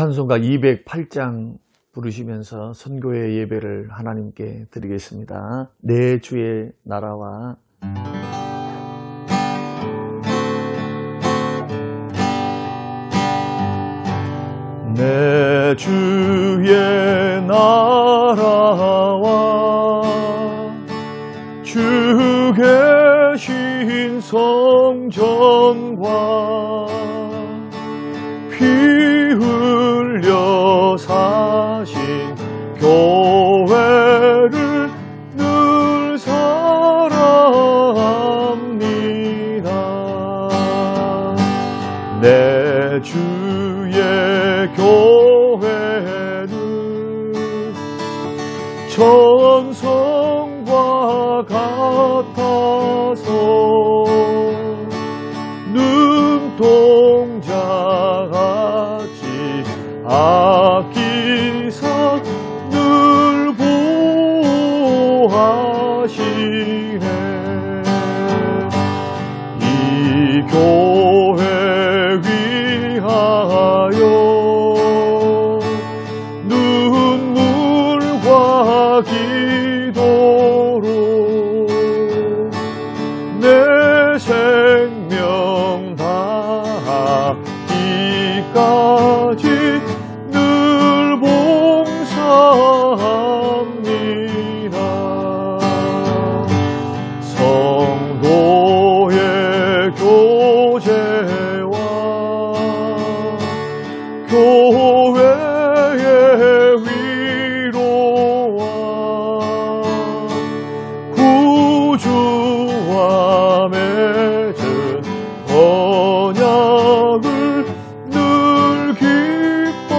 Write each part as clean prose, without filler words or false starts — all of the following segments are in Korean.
찬송가 208장 부르시면서 선교의 예배를 하나님께 드리겠습니다. 내 주의 나라와 내 주의 나라와 주 계신 성전과 피 흘려 사신 교회를 늘 사랑합니다. 내 주의 교회는 전성과 같아서 눈동자같이 아끼사 늘 보호하시네. 이 교회 위하여 눈물과 기도로 내 생명 다하기까지 늘 봉사합니다. 성도의 교제와 교회의 위로와 구주와 맺은 언약을 늘 기뻐합니다.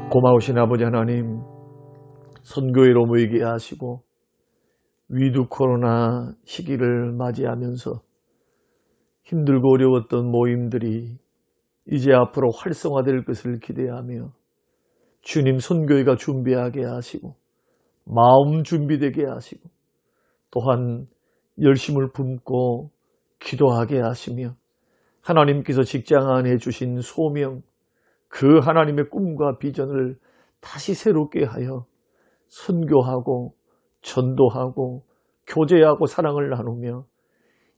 고마우신 아버지 하나님, 선교회로 모이게 하시고 위드 코로나 시기를 맞이하면서 힘들고 어려웠던 모임들이 이제 앞으로 활성화될 것을 기대하며 주님 선교회가 준비하게 하시고 마음 준비되게 하시고 또한 열심을 품고 기도하게 하시며 하나님께서 직장 안에 주신 소명, 그 하나님의 꿈과 비전을 다시 새롭게 하여 선교하고 전도하고 교제하고 사랑을 나누며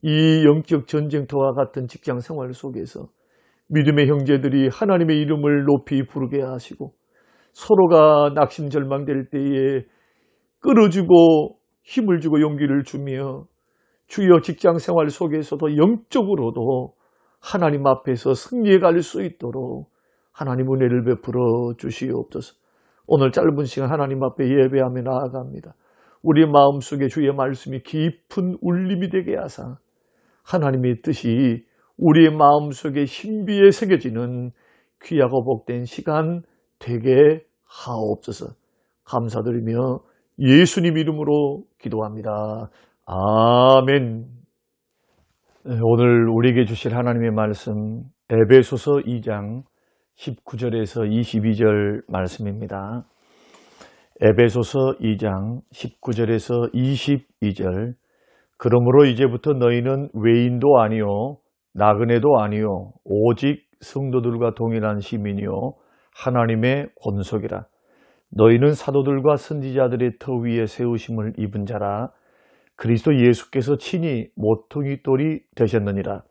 이 영적 전쟁터와 같은 직장 생활 속에서 믿음의 형제들이 하나님의 이름을 높이 부르게 하시고 서로가 낙심절망될 때에 끌어주고 힘을 주고 용기를 주며 주여 직장 생활 속에서도 영적으로도 하나님 앞에서 승리해 갈 수 있도록 하나님 은혜를 베풀어 주시옵소서. 오늘 짧은 시간 하나님 앞에 예배하며 나아갑니다. 우리 마음속에 주의 말씀이 깊은 울림이 되게 하사 하나님의 뜻이 우리의 마음속에 신비에 새겨지는 귀하고 복된 시간 되게 하옵소서. 감사드리며 예수님 이름으로 기도합니다. 아멘. 오늘 우리에게 주실 하나님의 말씀 에베소서 2장 19절에서 22절 말씀입니다. 에베소서 2장 19절에서 22절. 그러므로 이제부터 너희는 외인도 아니요 나그네도 아니요 오직 성도들과 동일한 시민이요 하나님의 권속이라. 너희는 사도들과 선지자들의 터 위에 세우심을 입은 자라. 그리스도 예수께서 친히 모퉁이 돌이 되셨느니라.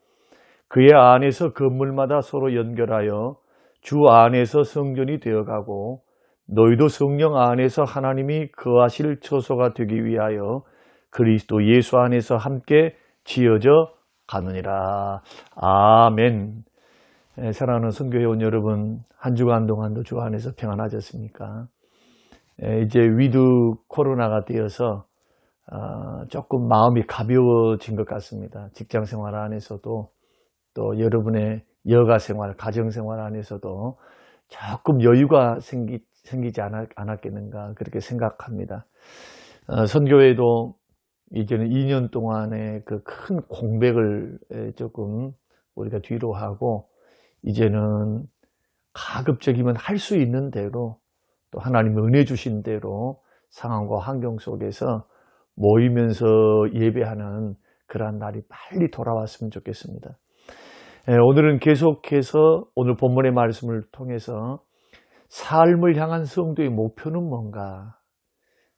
그의 안에서 건물마다 서로 연결하여 주 안에서 성전이 되어가고 너희도 성령 안에서 하나님이 거하실 처소가 되기 위하여 그리스도 예수 안에서 함께 지어져 가느니라. 아멘. 사랑하는 선교회원 여러분, 한 주간 동안도 주 안에서 평안하셨습니까? 이제 위드 코로나가 되어서 조금 마음이 가벼워진 것 같습니다. 직장 생활 안에서도 또 여러분의 여가 생활, 가정 생활 안에서도 조금 여유가 생기지 않았겠는가 그렇게 생각합니다. 선교회도 이제는 2년 동안의 그 큰 공백을 조금 우리가 뒤로 하고 이제는 가급적이면 할 수 있는 대로 또 하나님의 은혜 주신 대로 상황과 환경 속에서 모이면서 예배하는 그러한 날이 빨리 돌아왔으면 좋겠습니다. 오늘은 계속해서 오늘 본문의 말씀을 통해서 삶을 향한 성도의 목표는 뭔가?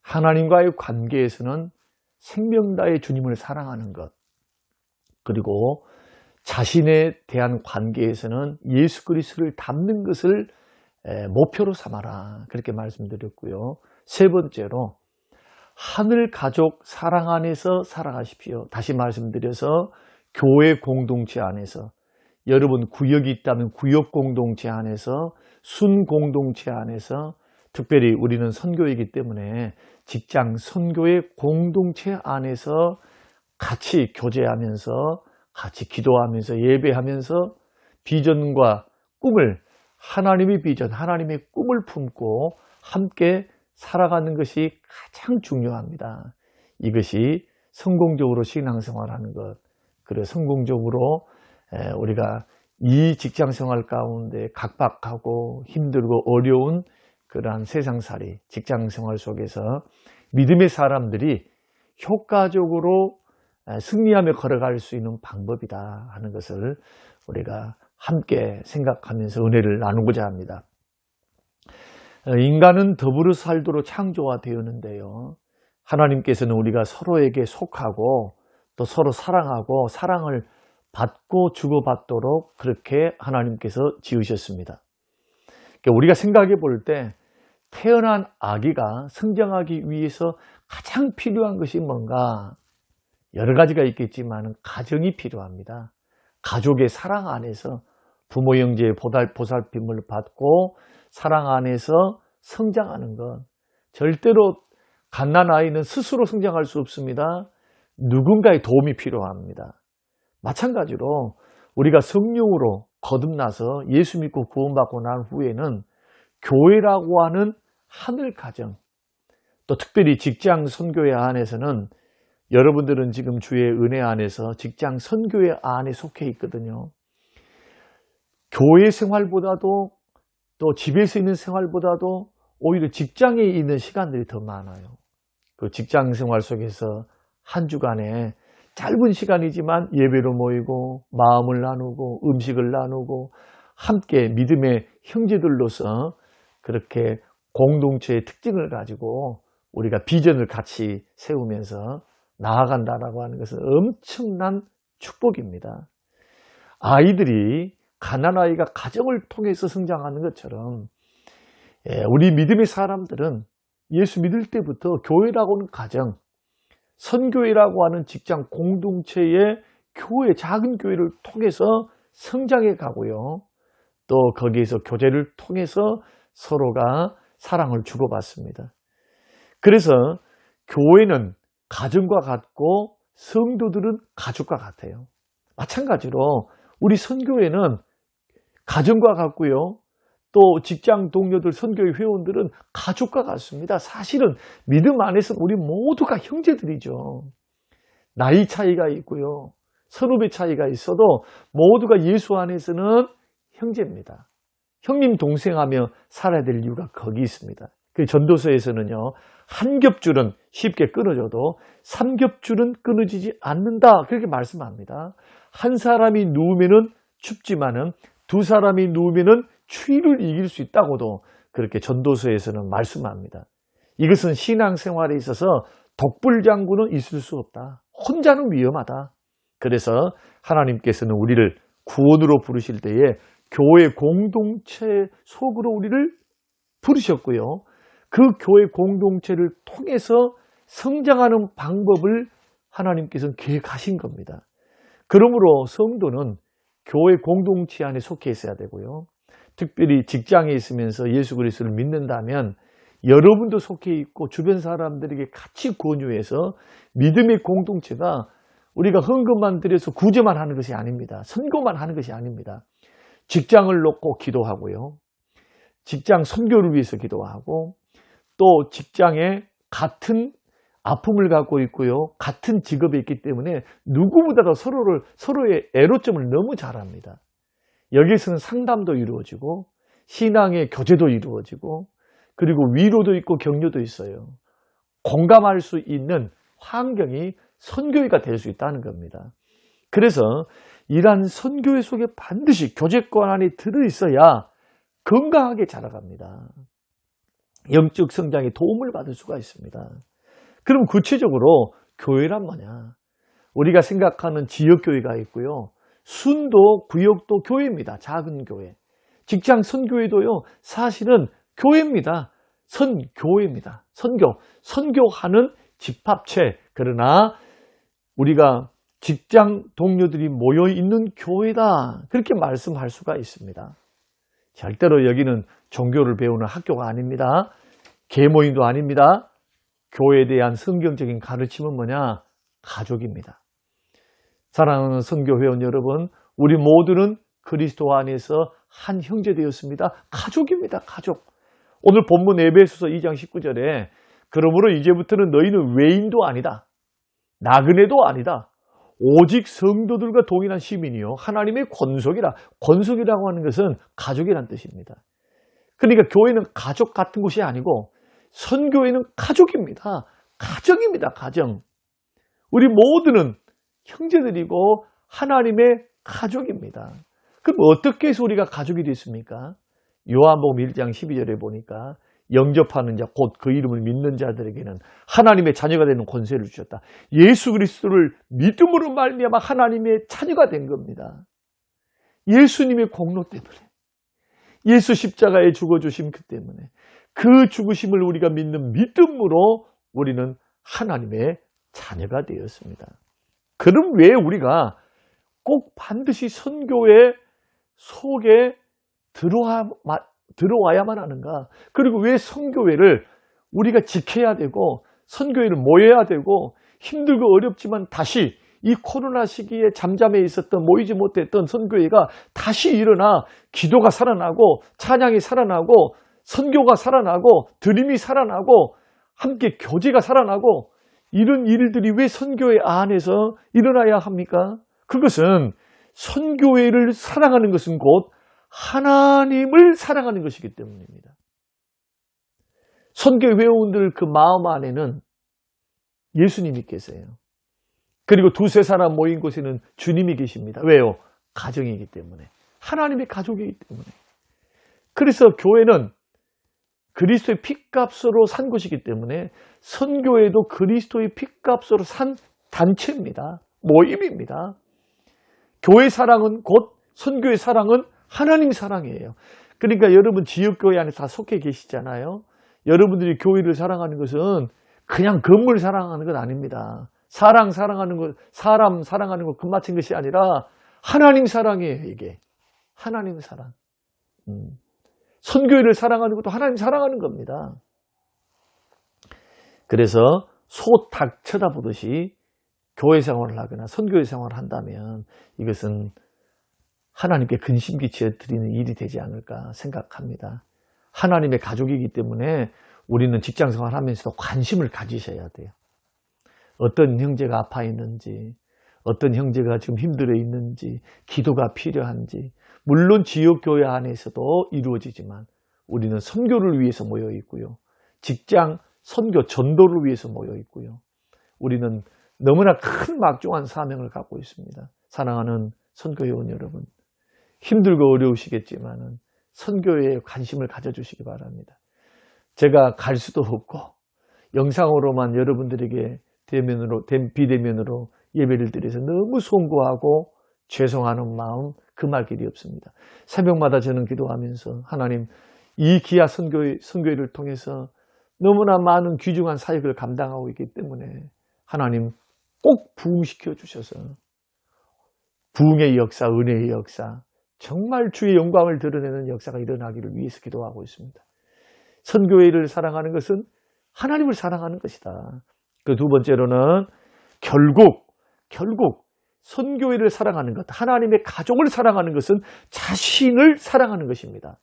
하나님과의 관계에서는 생명 다해 주님을 사랑하는 것, 그리고 자신에 대한 관계에서는 예수 그리스도를 닮는 것을 목표로 삼아라, 그렇게 말씀드렸고요. 세 번째로 하늘 가족 사랑 안에서 살아가십시오. 다시 말씀드려서 교회 공동체 안에서, 여러분 구역이 있다면 구역 공동체 안에서, 순 공동체 안에서, 특별히 우리는 선교이기 때문에 직장 선교의 공동체 안에서 같이 교제하면서, 같이 기도하면서, 예배하면서 비전과 꿈을, 하나님의 비전, 하나님의 꿈을 품고 함께 살아가는 것이 가장 중요합니다. 이것이 성공적으로 신앙생활하는 것, 그래 성공적으로 우리가 이 직장생활 가운데 각박하고 힘들고 어려운 그러한 세상살이, 직장생활 속에서 믿음의 사람들이 효과적으로 승리하며 걸어갈 수 있는 방법이다 하는 것을 우리가 함께 생각하면서 은혜를 나누고자 합니다. 인간은 더불어 살도록 창조가 되었는데요, 하나님께서는 우리가 서로에게 속하고 또 서로 사랑하고 사랑을 받고 주고받도록 그렇게 하나님께서 지으셨습니다. 우리가 생각해 볼 때 태어난 아기가 성장하기 위해서 가장 필요한 것이 뭔가? 여러 가지가 있겠지만 가정이 필요합니다. 가족의 사랑 안에서 부모 형제의 보살핌을 받고 사랑 안에서 성장하는 것. 절대로 갓난아이는 스스로 성장할 수 없습니다. 누군가의 도움이 필요합니다. 마찬가지로 우리가 성령으로 거듭나서 예수 믿고 구원받고 난 후에는 교회라고 하는 하늘 가정, 또 특별히 직장 선교회 안에서는, 여러분들은 지금 주의 은혜 안에서 직장 선교회 안에 속해 있거든요. 교회 생활보다도, 또 집에서 있는 생활보다도 오히려 직장에 있는 시간들이 더 많아요. 그 직장 생활 속에서 한 주간에 짧은 시간이지만 예배로 모이고 마음을 나누고 음식을 나누고 함께 믿음의 형제들로서 그렇게 공동체의 특징을 가지고 우리가 비전을 같이 세우면서 나아간다라고 하는 것은 엄청난 축복입니다. 아이들이, 갓난아이가 가정을 통해서 성장하는 것처럼 우리 믿음의 사람들은 예수 믿을 때부터 교회라고 하는 가정, 선교회라고 하는 직장 공동체의 교회, 작은 교회를 통해서 성장해 가고요, 또 거기에서 교제를 통해서 서로가 사랑을 주고받습니다. 그래서 교회는 가정과 같고 성도들은 가족과 같아요. 마찬가지로 우리 선교회는 가정과 같고요, 또 직장 동료들, 선교회 회원들은 가족과 같습니다. 사실은 믿음 안에서 우리 모두가 형제들이죠. 나이 차이가 있고요, 선후배 차이가 있어도 모두가 예수 안에서는 형제입니다. 형님 동생하며 살아야 될 이유가 거기 있습니다. 그 전도서에서는요, 한 겹줄은 쉽게 끊어져도 삼 겹줄은 끊어지지 않는다, 그렇게 말씀합니다. 한 사람이 누우면은 춥지만은 두 사람이 누우면은 추위를 이길 수 있다고도 그렇게 전도서에서는 말씀합니다. 이것은 신앙생활에 있어서 독불장군은 있을 수 없다. 혼자는 위험하다. 그래서 하나님께서는 우리를 구원으로 부르실 때에 교회 공동체 속으로 우리를 부르셨고요, 그 교회 공동체를 통해서 성장하는 방법을 하나님께서는 계획하신 겁니다. 그러므로 성도는 교회 공동체 안에 속해 있어야 되고요, 특별히 직장에 있으면서 예수 그리스도를 믿는다면 여러분도 속해 있고 주변 사람들에게 같이 권유해서 믿음의 공동체가 우리가 헌금만 드려서 구제만 하는 것이 아닙니다. 선교만 하는 것이 아닙니다. 직장을 놓고 기도하고요, 직장 선교를 위해서 기도하고, 또 직장에 같은 아픔을 갖고 있고요, 같은 직업에 있기 때문에 누구보다도 서로의 애로점을 너무 잘 압니다. 여기서는 상담도 이루어지고 신앙의 교제도 이루어지고 그리고 위로도 있고 격려도 있어요. 공감할 수 있는 환경이 선교회가 될 수 있다는 겁니다. 그래서 이러한 선교회 속에 반드시 교제권 안에 들어있어야 건강하게 자라갑니다. 영적 성장에 도움을 받을 수가 있습니다. 그럼 구체적으로 교회란 뭐냐? 우리가 생각하는 지역교회가 있고요. 순도, 구역도 교회입니다. 작은 교회. 직장 선교회도요. 사실은 교회입니다. 선교회입니다. 선교하는 집합체. 그러나 우리가 직장 동료들이 모여있는 교회다. 그렇게 말씀할 수가 있습니다. 절대로 여기는 종교를 배우는 학교가 아닙니다. 계모임도 아닙니다. 교회에 대한 성경적인 가르침은 뭐냐? 가족입니다. 사랑하는 선교회원 여러분, 우리 모두는 그리스도 안에서 한 형제 되었습니다. 가족입니다. 가족. 오늘 본문 에베소서 2장 19절에 그러므로 이제부터는 너희는 외인도 아니다. 나그네도 아니다. 오직 성도들과 동일한 시민이요 하나님의 권속이라. 권속이라고 하는 것은 가족이란 뜻입니다. 그러니까 교회는 가족 같은 곳이 아니고 선교회는 가족입니다. 가정입니다. 가정. 우리 모두는 형제들이고 하나님의 가족입니다. 그럼 어떻게 해서 우리가 가족이 됐습니까? 요한복음 1장 12절에 보니까 영접하는 자 곧 그 이름을 믿는 자들에게는 하나님의 자녀가 되는 권세를 주셨다. 예수 그리스도를 믿음으로 말미암아 하나님의 자녀가 된 겁니다. 예수님의 공로 때문에, 예수 십자가에 죽어주심 그 때문에, 그 죽으심을 우리가 믿는 믿음으로 우리는 하나님의 자녀가 되었습니다. 그럼 왜 우리가 꼭 반드시 선교회 속에 들어와야만 하는가? 그리고 왜 선교회를 우리가 지켜야 되고 선교회를 모여야 되고 힘들고 어렵지만 다시 이 코로나 시기에 잠잠해 있었던 모이지 못했던 선교회가 다시 일어나 기도가 살아나고 찬양이 살아나고 선교가 살아나고 드림이 살아나고 함께 교제가 살아나고 이런 일들이 왜 선교회 안에서 일어나야 합니까? 그것은 선교회를 사랑하는 것은 곧 하나님을 사랑하는 것이기 때문입니다. 선교회 회원들 그 마음 안에는 예수님이 계세요. 그리고 두세 사람 모인 곳에는 주님이 계십니다. 왜요? 가정이기 때문에. 하나님의 가족이기 때문에. 그래서 교회는 그리스도의 핏값으로 산 것이기 때문에 선교회도 그리스도의 핏값으로 산 단체입니다. 모임입니다. 교회 사랑은 곧 선교의 사랑은 하나님 사랑이에요. 그러니까 여러분 지역교회 안에 다 속해 계시잖아요. 여러분들이 교회를 사랑하는 것은 그냥 건물 사랑하는 건 아닙니다. 사랑하는 것, 사람 사랑하는 것 끝마친 것이 아니라 하나님 사랑이에요. 이게 하나님 사랑. 선교회를 사랑하는 것도 하나님 사랑하는 겁니다. 그래서 소 닭 쳐다보듯이 교회 생활을 하거나 선교회 생활을 한다면 이것은 하나님께 근심 끼쳐 드리는 일이 되지 않을까 생각합니다. 하나님의 가족이기 때문에 우리는 직장 생활하면서도 관심을 가지셔야 돼요. 어떤 형제가 아파 있는지, 어떤 형제가 지금 힘들어 있는지, 기도가 필요한지, 물론 지역교회 안에서도 이루어지지만 우리는 선교를 위해서 모여 있고요. 직장 선교 전도를 위해서 모여 있고요. 우리는 너무나 큰 막중한 사명을 갖고 있습니다. 사랑하는 선교회원 여러분, 힘들고 어려우시겠지만 선교회에 관심을 가져주시기 바랍니다. 제가 갈 수도 없고 영상으로만 여러분들에게 비대면으로 예배를 드려서 너무 송구하고 죄송하는 마음 금할 길이 없습니다. 새벽마다 저는 기도하면서 하나님 이 기아 선교회를 통해서 너무나 많은 귀중한 사역을 감당하고 있기 때문에 하나님 꼭 부흥시켜 주셔서 부흥의 역사, 은혜의 역사, 정말 주의 영광을 드러내는 역사가 일어나기를 위해서 기도하고 있습니다. 선교회를 사랑하는 것은 하나님을 사랑하는 것이다. 그 두 번째로는 결국 선교회를 사랑하는 것, 하나님의 가족을 사랑하는 것은 자신을 사랑하는 것입니다.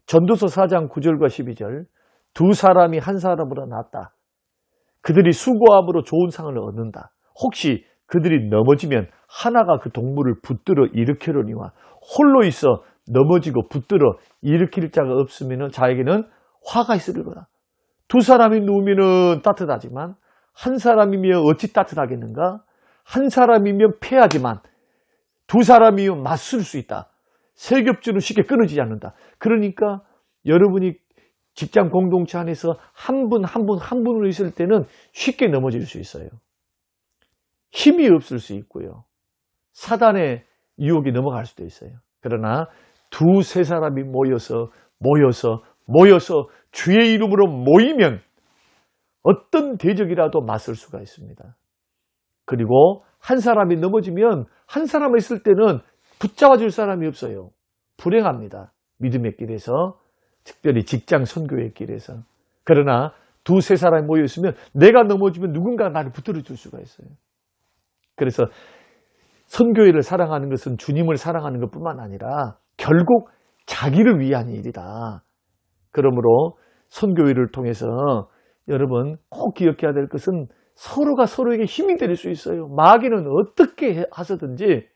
전도서 4장 9절과 12절 두 사람이 한 사람보다 낫다. 그들이 수고함으로 좋은 상을 얻는다. 혹시 그들이 넘어지면 하나가 그 동물을 붙들어 일으키려니와 홀로 있어 넘어지고 붙들어 일으킬 자가 없으면 자에게는 화가 있으리로다. 두 사람이 누우면 따뜻하지만 한 사람이면 어찌 따뜻하겠는가? 한 사람이면 패하지만 두 사람이면 맞설 수 있다. 세 겹줄은 쉽게 끊어지지 않는다. 그러니까 여러분이 직장 공동체 안에서 한 분으로 있을 때는 쉽게 넘어질 수 있어요. 힘이 없을 수 있고요. 사단의 유혹이 넘어갈 수도 있어요. 그러나 두세 사람이 모여서 주의 이름으로 모이면 어떤 대적이라도 맞설 수가 있습니다. 그리고 한 사람이 넘어지면 한 사람이 있을 때는 붙잡아줄 사람이 없어요. 불행합니다. 믿음의 길에서, 특별히 직장 선교의 길에서. 그러나 두세 사람이 모여있으면 내가 넘어지면 누군가 나를 붙들어줄 수가 있어요. 그래서 선교회를 사랑하는 것은 주님을 사랑하는 것뿐만 아니라 결국 자기를 위한 일이다. 그러므로 선교회를 통해서 여러분 꼭 기억해야 될 것은 서로가 서로에게 힘이 될 수 있어요. 마귀는 어떻게 하서든지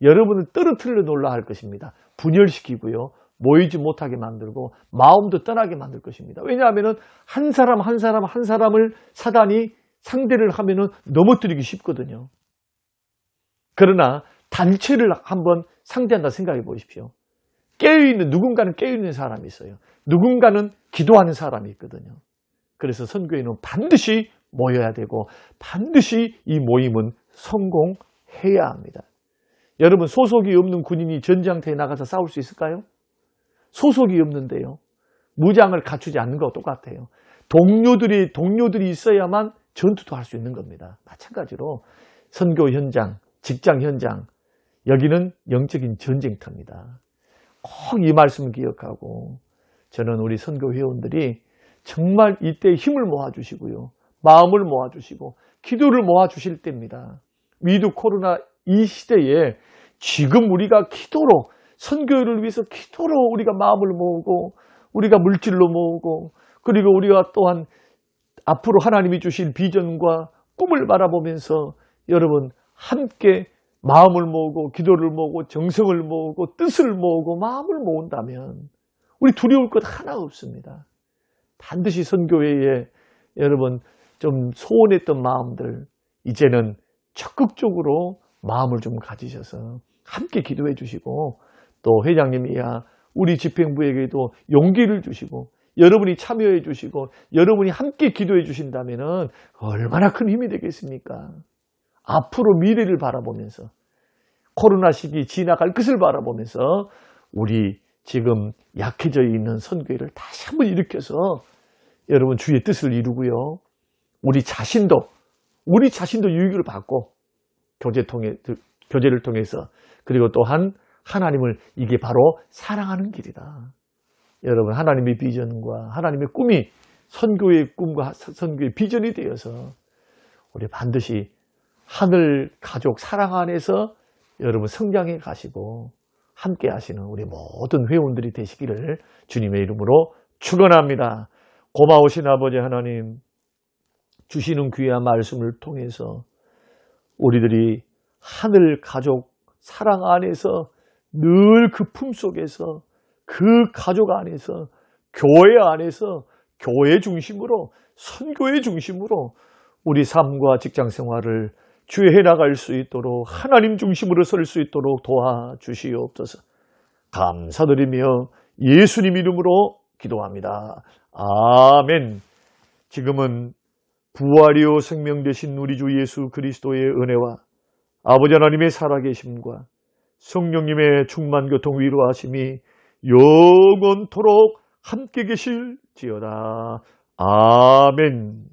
여러분을 떨어뜨려 놓으려 할 것입니다. 분열시키고요. 모이지 못하게 만들고 마음도 떠나게 만들 것입니다. 왜냐하면 한 사람을 사단이 상대를 하면 넘어뜨리기 쉽거든요. 그러나 단체를 한번 상대한다 생각해 보십시오. 누군가는 깨어있는 사람이 있어요. 누군가는 기도하는 사람이 있거든요. 그래서 선교회는 반드시 모여야 되고 반드시 이 모임은 성공해야 합니다. 여러분 소속이 없는 군인이 전장터에 나가서 싸울 수 있을까요? 소속이 없는데요. 무장을 갖추지 않는 것과 똑같아요. 동료들이 있어야만 전투도 할 수 있는 겁니다. 마찬가지로 선교 현장, 직장 현장, 여기는 영적인 전쟁터입니다. 꼭 이 말씀을 기억하고 저는 우리 선교 회원들이 정말 이때 힘을 모아주시고요. 마음을 모아주시고 기도를 모아주실 때입니다. 위드 코로나 이 시대에 지금 우리가 기도로 선교를 위해서 기도로 우리가 마음을 모으고 우리가 물질로 모으고 그리고 우리가 또한 앞으로 하나님이 주신 비전과 꿈을 바라보면서 여러분 함께 마음을 모으고 기도를 모으고 정성을 모으고 뜻을 모으고 마음을 모은다면 우리 두려울 것 하나 없습니다. 반드시 선교회에 여러분 좀 소원했던 마음들 이제는 적극적으로 마음을 좀 가지셔서 함께 기도해 주시고 또 회장님이야 우리 집행부에게도 용기를 주시고 여러분이 참여해 주시고 여러분이 함께 기도해 주신다면 얼마나 큰 힘이 되겠습니까? 앞으로 미래를 바라보면서 코로나 시기 지나갈 것을 바라보면서 우리 지금 약해져 있는 선교회를 다시 한번 일으켜서 여러분 주의 뜻을 이루고요. 우리 자신도 유익을 받고 교제를 통해서 그리고 또한 하나님을 이게 바로 사랑하는 길이다. 여러분 하나님의 비전과 하나님의 꿈이 선교의 꿈과 선교의 비전이 되어서 우리 반드시 하늘 가족 사랑 안에서 여러분 성장해 가시고 함께 하시는 우리 모든 회원들이 되시기를 주님의 이름으로 축원합니다. 고마우신 아버지 하나님 주시는 귀한 말씀을 통해서 우리들이 하늘 가족 사랑 안에서 늘 그 품속에서 그 가족 안에서 교회 안에서 교회 중심으로 선교회 중심으로 우리 삶과 직장 생활을 주의 해나갈 수 있도록 하나님 중심으로 설 수 있도록 도와주시옵소서. 감사드리며 예수님 이름으로 기도합니다. 아멘. 지금은 부활이요 생명 되신 우리 주 예수 그리스도의 은혜와 아버지 하나님의 살아계심과 성령님의 충만 교통 위로하심이 영원토록 함께 계실지어다. 아멘.